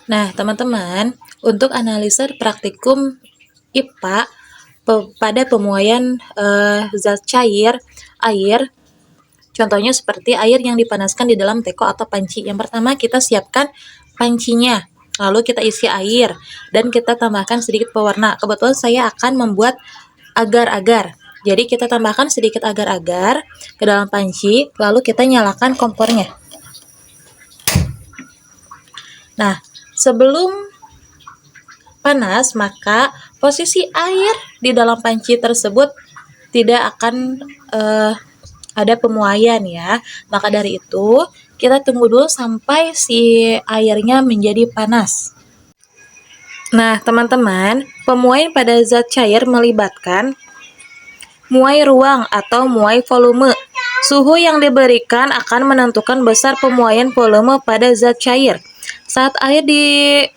Nah, teman-teman, untuk analisa praktikum IPA pada pemuaian zat cair air, contohnya seperti air yang dipanaskan di dalam teko atau panci. Yang pertama kita siapkan pancinya, lalu kita isi air dan kita tambahkan sedikit pewarna. Kebetulan saya akan membuat agar-agar. Jadi kita tambahkan sedikit agar-agar ke dalam panci, lalu kita nyalakan kompornya. Nah, sebelum panas, maka posisi air di dalam panci tersebut tidak akan ada pemuaian ya. Maka dari itu, kita tunggu dulu sampai si airnya menjadi panas. Nah, teman-teman, pemuaian pada zat cair melibatkan muai ruang atau muai volume. Suhu yang diberikan akan menentukan besar pemuaian volume pada zat cair. Saat air dimasukkan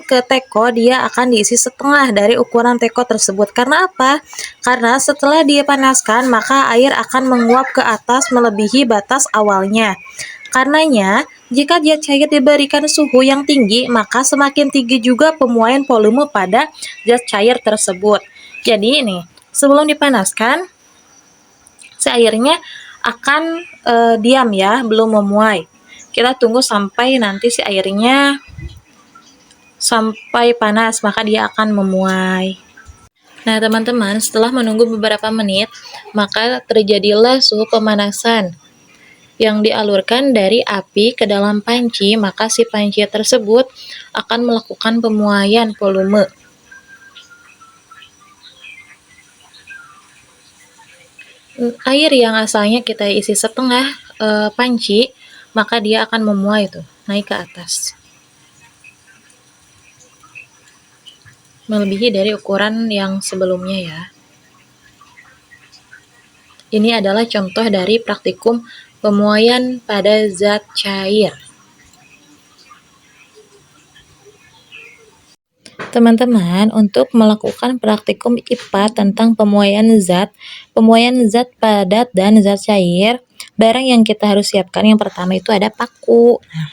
ke teko, dia akan diisi setengah dari ukuran teko tersebut. Karena apa? Karena setelah dipanaskan, maka air akan menguap ke atas melebihi batas awalnya. Karenanya, jika zat cair diberikan suhu yang tinggi, maka semakin tinggi juga pemuaian volume pada zat cair tersebut. Jadi ini, sebelum dipanaskan, si airnya akan diam ya, belum memuai. Kita tunggu sampai nanti si airnya sampai panas, maka dia akan memuai. Nah, teman-teman, setelah menunggu beberapa menit, maka terjadilah suhu pemanasan yang dialurkan dari api ke dalam panci, maka si panci tersebut akan melakukan pemuaian volume. Air yang asalnya kita isi setengah panci, maka dia akan memuai tuh, naik ke atas. Melebihi dari ukuran yang sebelumnya ya. Ini adalah contoh dari praktikum pemuaian pada zat cair. Teman-teman, untuk melakukan praktikum IPA tentang pemuaian zat padat dan zat cair, barang yang kita harus siapkan yang pertama itu ada paku. Nah,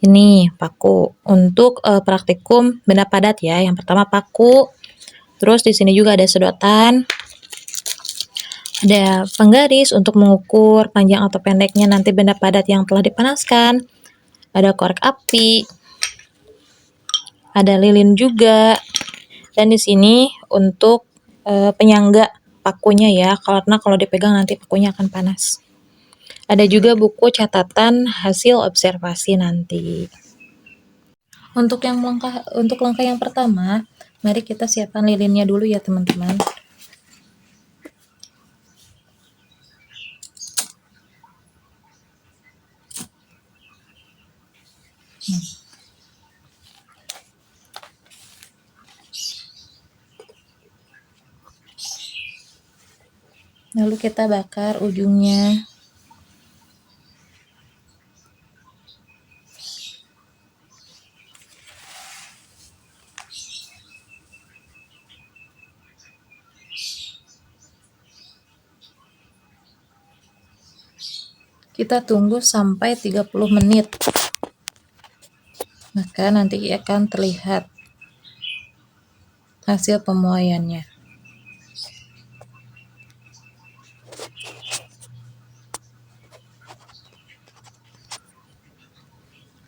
ini paku untuk praktikum benda padat ya. Yang pertama paku. Terus di sini juga ada sedotan. Ada penggaris untuk mengukur panjang atau pendeknya nanti benda padat yang telah dipanaskan. Ada korek api. Ada lilin juga. Dan di sini untuk penyangga pakunya ya, karena kalau dipegang nanti pakunya akan panas. Ada juga buku catatan hasil observasi nanti. Untuk langkah yang pertama, mari kita siapkan lilinnya dulu ya teman-teman. Lalu kita bakar ujungnya. Kita tunggu sampai 30 menit. Maka nanti akan terlihat hasil pemuaiannya.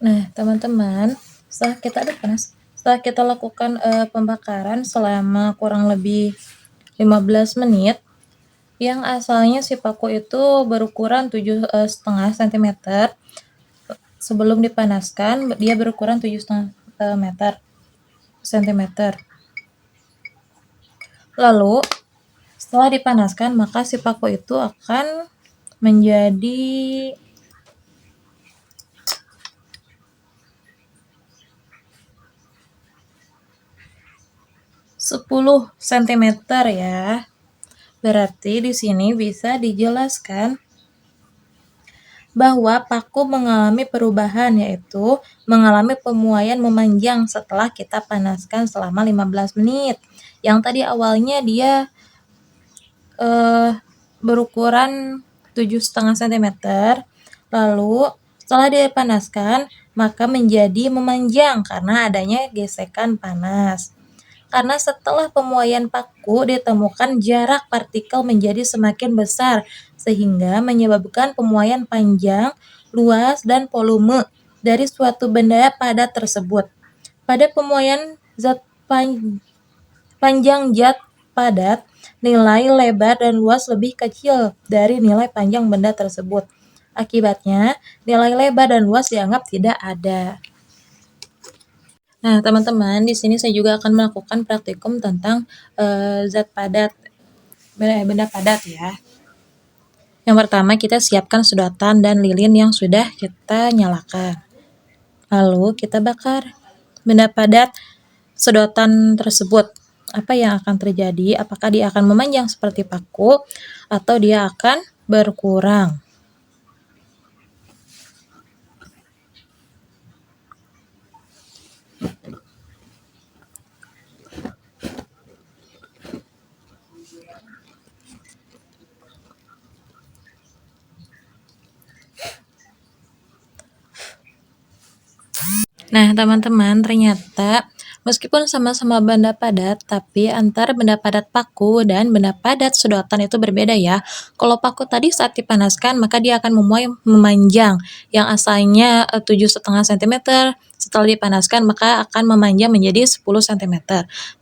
Nah, teman-teman, setelah kita lakukan pembakaran selama kurang lebih 15 menit, yang asalnya si paku itu berukuran 7,5 cm. Sebelum dipanaskan, dia berukuran 7,5 cm. Lalu, setelah dipanaskan, maka si paku itu akan menjadi 10 cm ya. Berarti di sini bisa dijelaskan bahwa paku mengalami perubahan, yaitu mengalami pemuaian memanjang setelah kita panaskan selama 15 menit. Yang tadi awalnya dia berukuran 7,5 cm, lalu setelah dipanaskan maka menjadi memanjang karena adanya gesekan panas. Karena setelah pemuaian paku ditemukan jarak partikel menjadi semakin besar sehingga menyebabkan pemuaian panjang, luas, dan volume dari suatu benda padat tersebut. Pada pemuaian panjang zat padat, nilai lebar dan luas lebih kecil dari nilai panjang benda tersebut. Akibatnya, nilai lebar dan luas dianggap tidak ada. Nah, teman-teman, di sini saya juga akan melakukan praktikum tentang zat padat, benda padat ya. Yang pertama, kita siapkan sedotan dan lilin yang sudah kita nyalakan. Lalu kita bakar benda padat sedotan tersebut. Apa yang akan terjadi? Apakah dia akan memanjang seperti paku atau dia akan berkurang? Nah, teman-teman, ternyata meskipun sama-sama benda padat, tapi antara benda padat paku dan benda padat sedotan itu berbeda ya. Kalau paku tadi saat dipanaskan, maka dia akan memanjang, yang asalnya 7,5 cm, setelah dipanaskan maka akan memanjang menjadi 10 cm.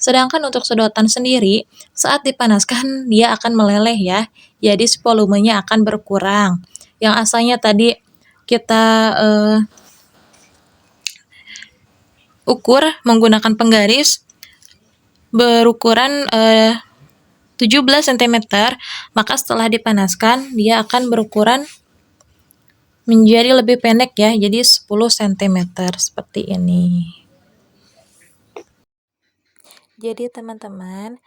Sedangkan untuk sedotan sendiri, saat dipanaskan dia akan meleleh ya, jadi volumenya akan berkurang. Yang asalnya tadi kita ukur menggunakan penggaris berukuran 17 cm, maka setelah dipanaskan dia akan berukuran menjadi lebih pendek ya, jadi 10 cm seperti ini. Jadi teman-teman,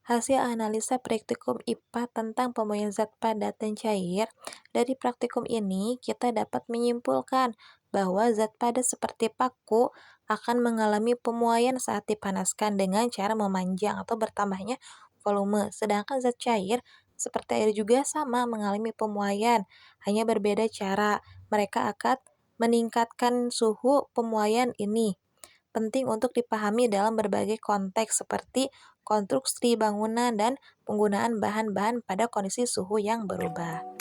hasil analisa praktikum IPA tentang pemuaian zat padat dan cair, dari praktikum ini kita dapat menyimpulkan bahwa zat padat seperti paku akan mengalami pemuaian saat dipanaskan dengan cara memanjang atau bertambahnya volume. Sedangkan zat cair seperti air juga sama mengalami pemuaian, hanya berbeda cara. Mereka akan meningkatkan suhu pemuaian ini. Penting untuk dipahami dalam berbagai konteks seperti konstruksi bangunan dan penggunaan bahan-bahan pada kondisi suhu yang berubah.